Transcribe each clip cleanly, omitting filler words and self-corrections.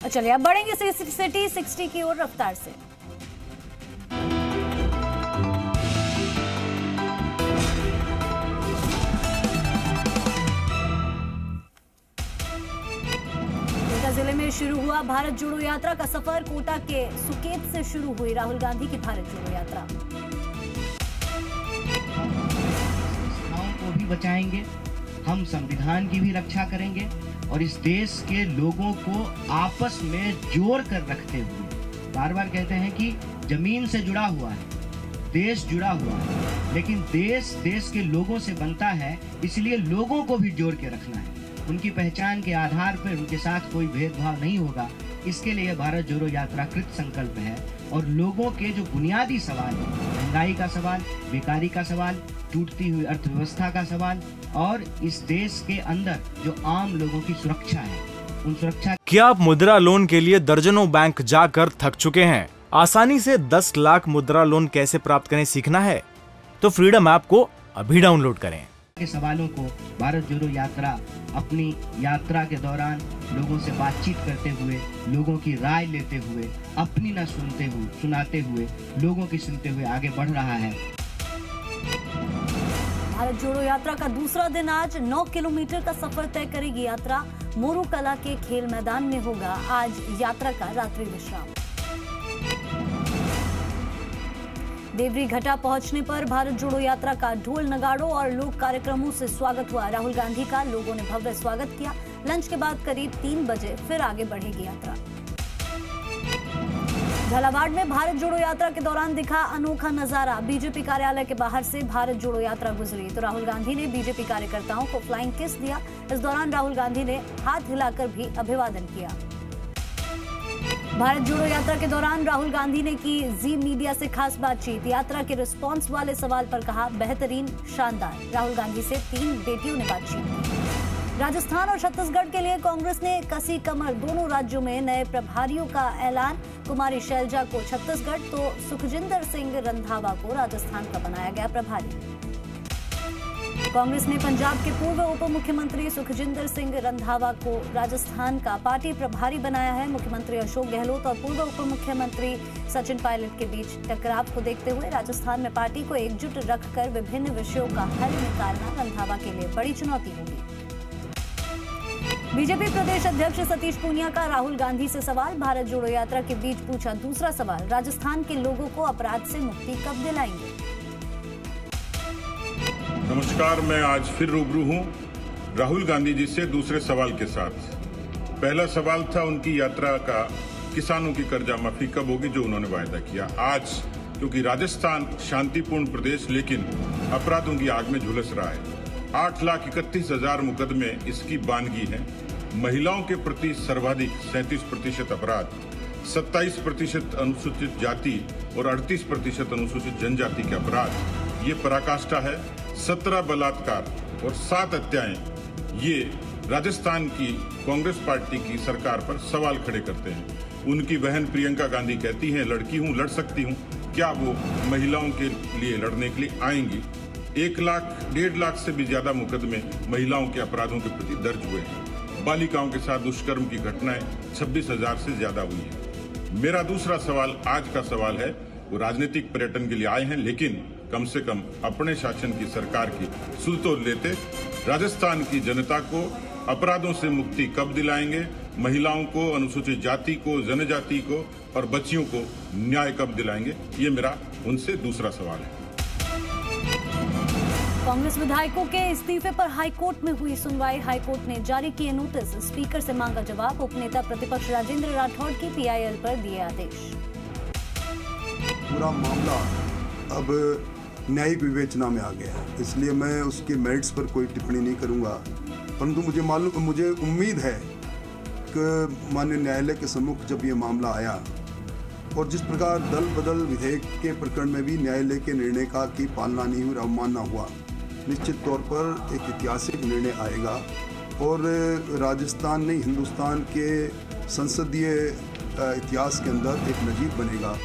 चलिए अब बढ़ेंगे सिटी 60 की ओर रफ्तार से। जिले में शुरू हुआ भारत जोड़ो यात्रा का सफर। कोटा के सुकेत से शुरू हुई राहुल गांधी की भारत जोड़ो यात्रा। संस्थाओं को भी बचाएंगे, हम संविधान की भी रक्षा करेंगे और इस देश के लोगों को आपस में जोड़ कर रखते हुए, बार बार कहते हैं कि जमीन से जुड़ा हुआ है, देश जुड़ा हुआ है, लेकिन देश के लोगों से बनता है, इसलिए लोगों को भी जोड़ के रखना है। उनकी पहचान के आधार पर उनके साथ कोई भेदभाव नहीं होगा। इसके लिए भारत जोड़ो यात्रा कृत संकल्प है और लोगों के जो बुनियादी सवाल है, महंगाई का सवाल, बेकारी का सवाल, टूटती हुई अर्थव्यवस्था का सवाल और इस देश के अंदर जो आम लोगों की सुरक्षा है, उन सुरक्षा। क्या आप मुद्रा लोन के लिए दर्जनों बैंक जाकर थक चुके हैं? आसानी से 10 लाख मुद्रा लोन कैसे प्राप्त करें सीखना है तो फ्रीडम ऐप को अभी डाउनलोड करें। के सवालों को भारत जोड़ो यात्रा अपनी यात्रा के दौरान लोगों से बातचीत करते हुए, लोगों की राय लेते हुए, अपनी न सुनाते हुए, लोगों की सुनते हुए आगे बढ़ रहा है। भारत जोड़ो यात्रा का दूसरा दिन आज 9 किलोमीटर का सफर तय करेगी यात्रा। मोरू कला के खेल मैदान में होगा आज यात्रा का रात्रि विश्राम। देवरी घाटा पहुंचने पर भारत जोड़ो यात्रा का ढोल नगाड़ों और लोक कार्यक्रमों से स्वागत हुआ। राहुल गांधी का लोगों ने भव्य स्वागत किया। लंच के बाद करीब 3 बजे फिर आगे बढ़ेगी यात्रा। झालावाड़ में भारत जोड़ो यात्रा के दौरान दिखा अनोखा नजारा। बीजेपी कार्यालय के बाहर से भारत जोड़ो यात्रा गुजरी तो राहुल गांधी ने बीजेपी कार्यकर्ताओं को फ्लाइंग किस दिया। इस दौरान राहुल गांधी ने हाथ हिलाकर भी अभिवादन किया। भारत जोड़ो यात्रा के दौरान राहुल गांधी ने की जी मीडिया से खास बातचीत। यात्रा के रिस्पांस वाले सवाल पर कहा बेहतरीन, शानदार। राहुल गांधी से 3 बेटियों ने बातचीत की। राजस्थान और छत्तीसगढ़ के लिए कांग्रेस ने कसी कमर। दोनों राज्यों में नए प्रभारियों का ऐलान। कुमारी शैलजा को छत्तीसगढ़ तो सुखजिंदर सिंह रंधावा को राजस्थान का बनाया गया प्रभारी। कांग्रेस ने पंजाब के पूर्व उप मुख्यमंत्री सुखजिंदर सिंह रंधावा को राजस्थान का पार्टी प्रभारी बनाया है। मुख्यमंत्री अशोक गहलोत और पूर्व उप मुख्यमंत्री सचिन पायलट के बीच टकराव को देखते हुए राजस्थान में पार्टी को एकजुट रखकर विभिन्न विषयों का हल निकालना रंधावा के लिए बड़ी चुनौती होगी। बीजेपी प्रदेश अध्यक्ष सतीश पूनिया का राहुल गांधी से सवाल। भारत जोड़ो यात्रा के बीच पूछा दूसरा सवाल, राजस्थान के लोगों को अपराध से मुक्ति कब दिलाएंगे? नमस्कार, मैं आज फिर रूबरू हूं राहुल गांधी जी से दूसरे सवाल के साथ। पहला सवाल था उनकी यात्रा का, किसानोों की कर्जा माफी कब होगी, जो उन्होंने वायदा किया। आज क्योंकि राजस्थान शांतिपूर्ण प्रदेश लेकिन अपराधों की आग में झुलस रहा है। 8,31,000 मुकदमे इसकी बानगी है। महिलाओं के प्रति सर्वाधिक 37% अपराध, 27% अनुसूचित जाति और 38% अनुसूचित जनजाति के अपराध, ये पराकाष्ठा है। 17 बलात्कार और 7 हत्याएं, ये राजस्थान की कांग्रेस पार्टी की सरकार पर सवाल खड़े करते हैं। उनकी बहन प्रियंका गांधी कहती हैं लड़की हूं, लड़ सकती हूं। क्या वो महिलाओं के लिए लड़ने के लिए आएंगी? 1 लाख 1.5 लाख से भी ज्यादा मुकदमे महिलाओं के अपराधों के प्रति दर्ज हुए हैं। बालिकाओं के साथ दुष्कर्म की घटनाएं 26,000 से ज्यादा हुई है। मेरा दूसरा सवाल, आज का सवाल है, वो राजनीतिक पर्यटन के लिए आए हैं लेकिन कम से कम अपने शासन की सरकार की सुध तो लेते। राजस्थान की जनता को अपराधों से मुक्ति कब दिलाएंगे? महिलाओं को, अनुसूचित जाति को, जनजाति को और बच्चियों को न्याय कब दिलाएंगे? ये मेरा उनसे दूसरा सवाल है। कांग्रेस विधायकों के इस्तीफे पर हाईकोर्ट में हुई सुनवाई। हाईकोर्ट ने जारी किए नोटिस, स्पीकर से मांगा जवाब। उपनेता प्रतिपक्ष राजेंद्र राठौड़ की PIL पर दिए आदेश। पूरा मामला अब न्यायिक विवेचना में आ गया है, इसलिए मैं उसके मेरिट्स पर कोई टिप्पणी नहीं करूंगा। परंतु मुझे उम्मीद है कि माननीय न्यायालय के सम्मुख जब ये मामला आया और जिस प्रकार दल बदल विधेयक के प्रकरण में भी न्यायालय के निर्णय का की पालना नहीं हुई, अवमानना हुआ, निश्चित तौर पर एक ऐतिहासिक निर्णय आएगा और राजस्थान नहीं हिंदुस्तान के संसदीय इतिहास के अंदर एक नजीर बनेगा।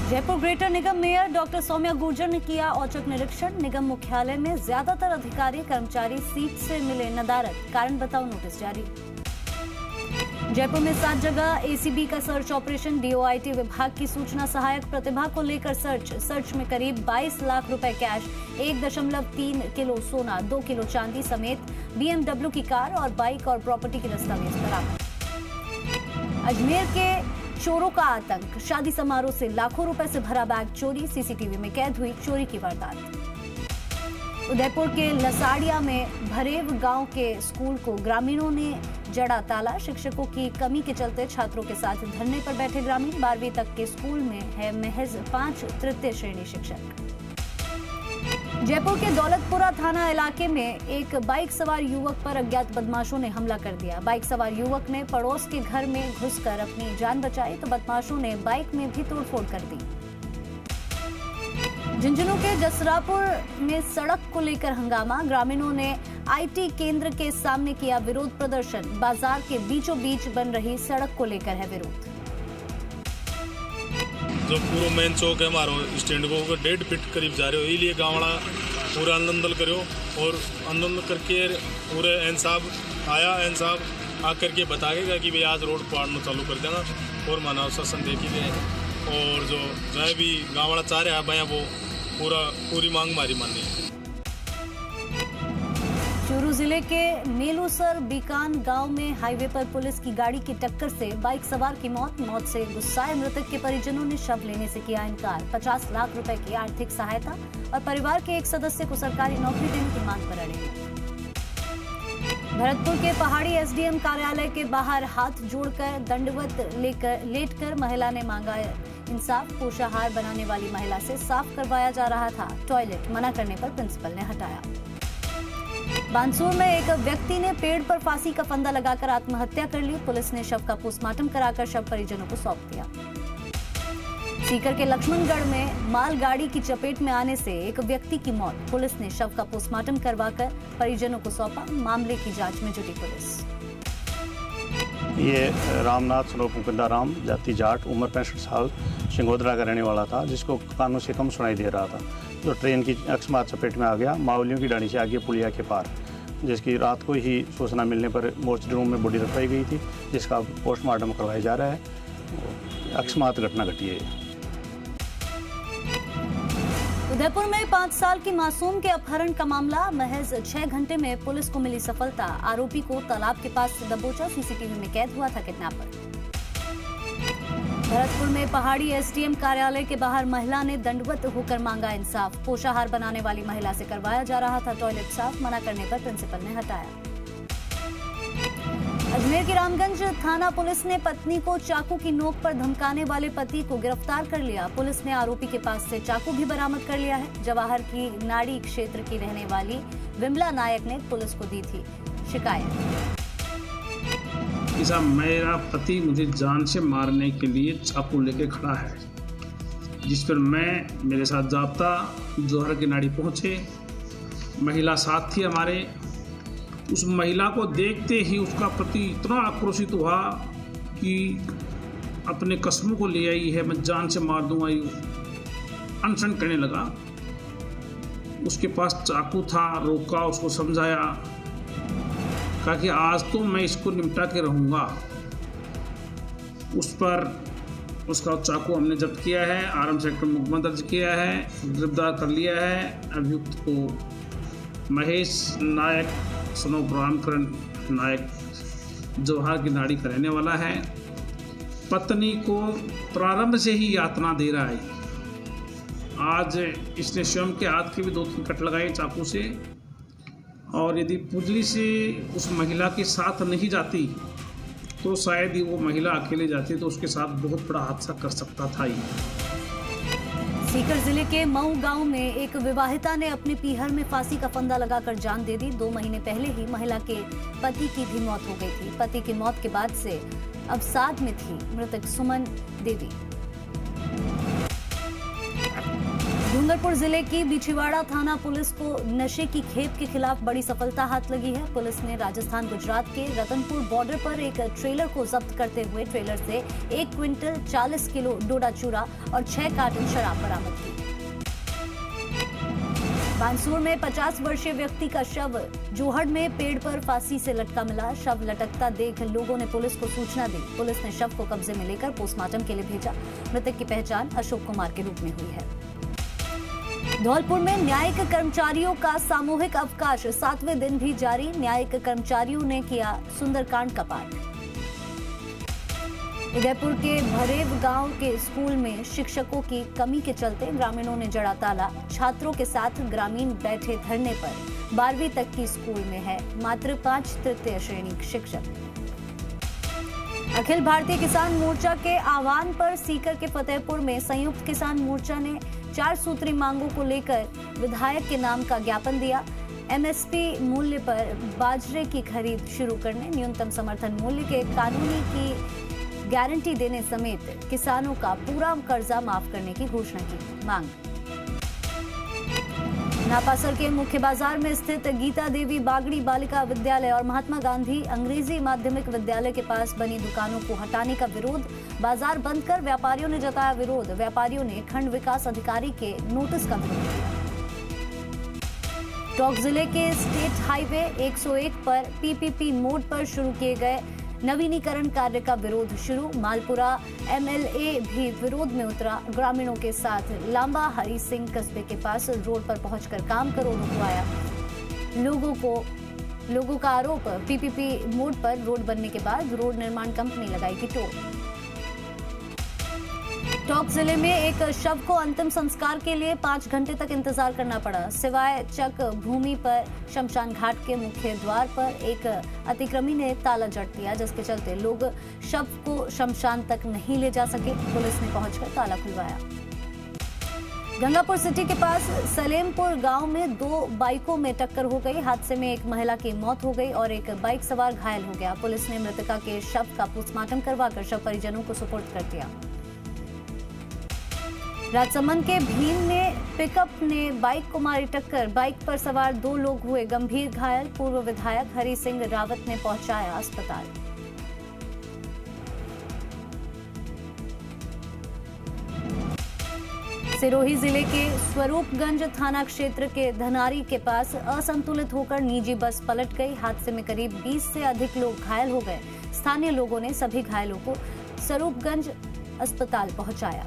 जयपुर ग्रेटर निगम मेयर डॉक्टर सौम्या गुर्जर ने किया औचक निरीक्षण। निगम मुख्यालय में ज्यादातर अधिकारी कर्मचारी सीट से मिले नदारद, कारण बताओ नोटिस जारी। जयपुर में 7 जगह एसीबी का सर्च ऑपरेशन। डीओआईटी विभाग की सूचना सहायक प्रतिभा को लेकर सर्च में करीब 22 लाख रुपए कैश, 1.3 किलो सोना, 2 किलो चांदी समेत बीएमडब्ल्यू की कार और बाइक और प्रॉपर्टी के दस्तावेज बरामद। अजमेर के चोरों का आतंक, शादी समारोह से लाखों रुपए से भरा बैग चोरी, सीसीटीवी में कैद हुई चोरी की वारदात। उदयपुर के लसाड़िया में भरेव गांव के स्कूल को ग्रामीणों ने जड़ा ताला। शिक्षकों की कमी के चलते छात्रों के साथ धरने पर बैठे ग्रामीण। 12वीं तक के स्कूल में है महज 5 तृतीय श्रेणी शिक्षक। जयपुर के दौलतपुरा थाना इलाके में एक बाइक सवार युवक पर अज्ञात बदमाशों ने हमला कर दिया। बाइक सवार युवक ने पड़ोस के घर में घुसकर अपनी जान बचाई तो बदमाशों ने बाइक में भी तोड़फोड़ कर दी। झुंझुनू के जसरापुर में सड़क को लेकर हंगामा। ग्रामीणों ने आईटी केंद्र के सामने किया विरोध प्रदर्शन। बाजार के बीचों बीच बन रही सड़क को लेकर है विरोध। जो पूरा मेन चौक है हमारा स्टैंड को 1.5 फीट करीब जा रहे हो, इसलिए गाँव वाला पूरा आंदोलन करो और आंदोलन करके पूरे एन साहब आया। एन साहब आकर के बता गया कि भाई आज रोड पाड़ना चालू कर देना और मानव शासन देखी गए और जो जहाँ भी गाँव वाला चाह रहा है भैया वो पूरी मांग मारी मानी। चूरू जिले के मेलूसर बीकान गांव में हाईवे पर पुलिस की गाड़ी की टक्कर से बाइक सवार की मौत से गुस्साए मृतक के परिजनों ने शव लेने से किया इनकार। 50 लाख रुपए की आर्थिक सहायता और परिवार के एक सदस्य को सरकारी नौकरी देने की मांग पर अड़े। भरतपुर के पहाड़ी एसडीएम कार्यालय के बाहर हाथ जोड़कर दंडवत लेटकर महिला ने मांगा इंसाफ। पोषाहार बनाने वाली महिला से साफ करवाया जा रहा था टॉयलेट, मना करने पर प्रिंसिपल ने हटाया। बानसूर में एक व्यक्ति ने पेड़ पर फांसी का फंदा लगाकर आत्महत्या कर ली। पुलिस ने शव का पोस्टमार्टम कराकर शव परिजनों को सौंप दिया। सीकर के लक्ष्मणगढ़ में मालगाड़ी की चपेट में आने से एक व्यक्ति की मौत। पुलिस ने शव का पोस्टमार्टम करवाकर परिजनों को सौंपा। मामले की जांच में जुटी पुलिस। ये रामनाथ स्वरूप मुकुंदा राम, जाति जाट, उम्र 65 साल, सिंगोदरा का रहने वाला था, जिसको कानों से कम सुनाई दे रहा था, जो ट्रेन की अकस्मात चपेट में आ गया मावलियों की डाणी से आगे पुलिया के पार, जिसकी रात को ही सूचना मिलने पर मोर्चरी रूम में बॉडी रखवाई गई थी, जिसका पोस्टमार्टम करवाया जा रहा है। अकस्मात घटना घटी है। उदयपुर में 5 साल की मासूम के अपहरण का मामला, महज 6 घंटे में पुलिस को मिली सफलता। आरोपी को तालाब के पास से दबोचा, सीसीटीवी में कैद हुआ था किडनैपर। भरतपुर में पहाड़ी एसडीएम कार्यालय के बाहर महिला ने दंडवत होकर मांगा इंसाफ। पोषाहार बनाने वाली महिला से करवाया जा रहा था टॉयलेट साफ, मना करने पर प्रिंसिपल ने हटाया। अजमेर की रामगंज थाना पुलिस ने पत्नी को चाकू की नोक पर धमकाने वाले पति को गिरफ्तार कर लिया। पुलिस ने आरोपी के पास से चाकू भी बरामद कर लिया है। जवाहर की नाड़ी क्षेत्र की रहने वाली विमला नायक ने पुलिस को दी थी शिकायत। मेरा पति मुझे जान से मारने के लिए चाकू लेके खड़ा है, जिस पर मैं मेरे साथ जाब्ता जौहर की नाड़ी पहुंचे। महिला साथ थी हमारे। उस महिला को देखते ही उसका पति इतना आक्रोशित हुआ कि अपने कसमों को ले आई है, मैं जान से मार दूंगा, अनशन करने लगा। उसके पास चाकू था, रोका, उसको समझाया, कहा कि आज तो मैं इसको निपटा के रहूँगा। उस पर उसका चाकू हमने जब्त किया है, आर्म सेक्टर में मुकदमा दर्ज किया है, गिरफ्तार कर लिया है। अभियुक्त को महेश नायक सनोप रामकरण नायक जवाहर की नाड़ी का रहने वाला है। पत्नी को प्रारंभ से ही यातना दे रहा है। आज इसने स्वयं के हाथ के भी 2-3 कट लगाए चाकू से, और यदि पुजली से उस महिला के साथ नहीं जाती तो शायद ही वो महिला अकेले जाती तो उसके साथ बहुत बड़ा हादसा कर सकता था। सीकर जिले के मऊ गांव में एक विवाहिता ने अपने पीहर में फांसी का फंदा लगाकर जान दे दी। 2 महीने पहले ही महिला के पति की भी मौत हो गई थी। पति की मौत के बाद से अब साथ में थी मृतक सुमन देवी। डूंगरपुर जिले की बिछीवाड़ा थाना पुलिस को नशे की खेप के खिलाफ बड़ी सफलता हाथ लगी है। पुलिस ने राजस्थान गुजरात के रतनपुर बॉर्डर पर एक ट्रेलर को जब्त करते हुए ट्रेलर से 1 क्विंटल 40 किलो डोडा चूरा और 6 कार्टन शराब बरामद की। बानसूर में 50 वर्षीय व्यक्ति का शव जोहड़ में पेड़ पर फांसी से लटका मिला। शव लटकता देख लोगों ने पुलिस को सूचना दी। पुलिस ने शव को कब्जे में लेकर पोस्टमार्टम के लिए भेजा। मृतक की पहचान अशोक कुमार के रूप में हुई है। धौलपुर में न्यायिक कर्मचारियों का सामूहिक अवकाश 7वें दिन भी जारी। न्यायिक कर्मचारियों ने किया सुंदरकांड का पाठ। उदयपुर के भरेव गांव के स्कूल में शिक्षकों की कमी के चलते ग्रामीणों ने जड़ा ताला। छात्रों के साथ ग्रामीण बैठे धरने पर। 12वीं तक की स्कूल में है मात्र 5 तृतीय श्रेणी शिक्षक। अखिल भारतीय किसान मोर्चा के आह्वान पर सीकर के फतेहपुर में संयुक्त किसान मोर्चा ने 4 सूत्री मांगों को लेकर विधायक के नाम का ज्ञापन दिया। एमएसपी मूल्य पर बाजरे की खरीद शुरू करने, न्यूनतम समर्थन मूल्य के कानूनी की गारंटी देने समेत किसानों का पूरा कर्जा माफ करने की घोषणा की मांग। नापासर के मुख्य बाजार में स्थित गीता देवी बागड़ी बालिका विद्यालय और महात्मा गांधी अंग्रेजी माध्यमिक विद्यालय के पास बनी दुकानों को हटाने का विरोध। बाजार बंद कर व्यापारियों ने जताया विरोध। व्यापारियों ने खंड विकास अधिकारी के नोटिस का विरोध किया। टोंक जिले के स्टेट हाईवे 101 पर पीपीपी मोड पर शुरू किए गए नवीनीकरण कार्य का विरोध शुरू। मालपुरा एमएलए भी विरोध में उतरा। ग्रामीणों के साथ लांबा हरी सिंह कस्बे के पास रोड पर पहुंचकर काम करो रुकवाया। लोगों का आरोप, पीपीपी मोड पर रोड बनने के बाद रोड निर्माण कंपनी लगाएगी टोल। टोंक जिले में एक शव को अंतिम संस्कार के लिए 5 घंटे तक इंतजार करना पड़ा। सिवाय चक भूमि पर शमशान घाट के मुख्य द्वार पर एक अतिक्रमी ने ताला जड़ दिया, जिसके चलते लोग शव को शमशान तक नहीं ले जा सके। पुलिस ने पहुंचकर ताला खुलवाया। गंगापुर सिटी के पास सलेमपुर गांव में 2 बाइकों में टक्कर हो गई। हादसे में एक महिला की मौत हो गई और एक बाइक सवार घायल हो गया। पुलिस ने मृतका के शव का पोस्टमार्टम करवाकर शव परिजनों को सुपुर्द कर दिया। राजसमंद के भीम में पिकअप ने बाइक को मारी टक्कर। बाइक पर सवार 2 लोग हुए गंभीर घायल। पूर्व विधायक हरि सिंह रावत ने पहुंचाया अस्पताल। सिरोही जिले के स्वरूपगंज थाना क्षेत्र के धनारी के पास असंतुलित होकर निजी बस पलट गई। हादसे में करीब 20 से अधिक लोग घायल हो गए। स्थानीय लोगों ने सभी घायलों को स्वरूपगंज अस्पताल पहुंचाया।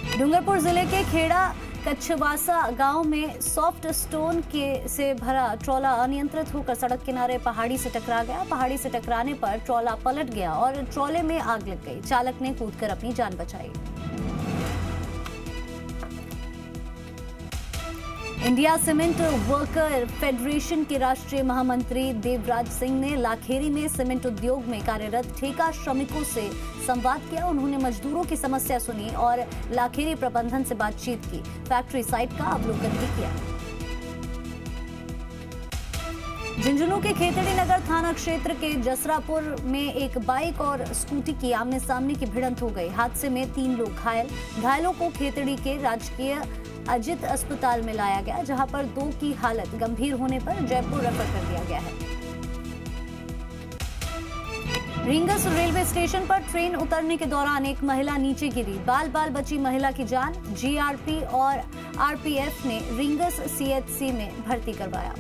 डूंगरपुर जिले के खेड़ा कच्छवासा गांव में सॉफ्ट स्टोन से भरा ट्रॉला अनियंत्रित होकर सड़क किनारे पहाड़ी से टकरा गया। पहाड़ी से टकराने पर ट्रॉला पलट गया और ट्रॉले में आग लग गई। चालक ने कूदकर अपनी जान बचाई। इंडिया सीमेंट वर्कर फेडरेशन के राष्ट्रीय महामंत्री देवराज सिंह ने लाखेरी में सीमेंट उद्योग में कार्यरत ठेका श्रमिकों से संवाद किया। उन्होंने मजदूरों की समस्या सुनी और लाखेरी प्रबंधन से बातचीत की। फैक्ट्री साइट का अवलोकन भी किया। झुंझुनू के खेतड़ी नगर थाना क्षेत्र के जसरापुर में एक बाइक और स्कूटी की आमने सामने की भिड़ंत हो गई। हादसे में 3 लोग घायल। घायलों को खेतड़ी के राजकीय अजित अस्पताल में लाया गया, जहां पर 2 की हालत गंभीर होने पर जयपुर रेफर कर दिया गया है। रींगस रेलवे स्टेशन पर ट्रेन उतरने के दौरान एक महिला नीचे गिरी। बाल बाल बची महिला की जान। जीआरपी और आरपीएफ ने रींगस सीएचसी में भर्ती करवाया।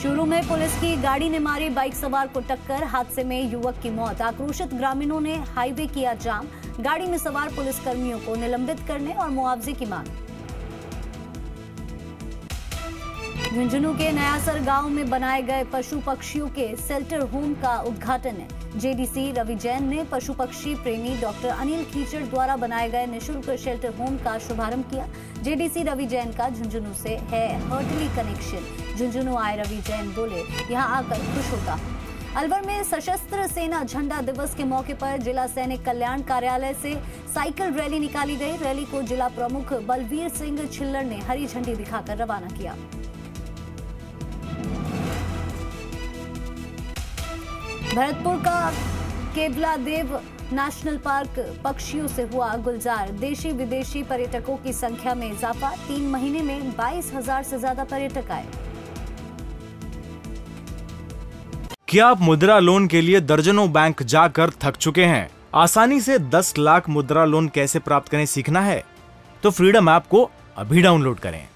चूरू में पुलिस की गाड़ी ने मारी बाइक सवार को टक्कर। हादसे में युवक की मौत। आक्रोशित ग्रामीणों ने हाईवे किया जाम। गाड़ी में सवार पुलिसकर्मियों को निलंबित करने और मुआवजे की मांग। झुंझुनू के नयासर गांव में बनाए गए पशु पक्षियों के शेल्टर होम का उद्घाटन जेडीसी रवि जैन ने पशु पक्षी प्रेमी डॉक्टर अनिल कीचड़ द्वारा बनाए गए निःशुल्क शेल्टर होम का शुभारंभ किया। जेडीसी रवि जैन का झुंझुनू से है हार्टली कनेक्शन। झुंझुनू आए रवि जैन बोले, यहां आकर खुश होता। अलवर में सशस्त्र सेना झंडा दिवस के मौके पर जिला सैनिक कल्याण कार्यालय से साइकिल रैली निकाली गई। रैली को जिला प्रमुख बलवीर सिंह छिल्लर ने हरी झंडी दिखाकर रवाना किया। भरतपुर का केवलादेव नेशनल पार्क पक्षियों से हुआ गुलजार। देशी विदेशी पर्यटकों की संख्या में इजाफा। 3 महीने में 22,000 से ज्यादा पर्यटक आए। क्या आप मुद्रा लोन के लिए दर्जनों बैंक जाकर थक चुके हैं? आसानी से 10 लाख मुद्रा लोन कैसे प्राप्त करें सीखना है तो फ्रीडम ऐप को अभी डाउनलोड करें।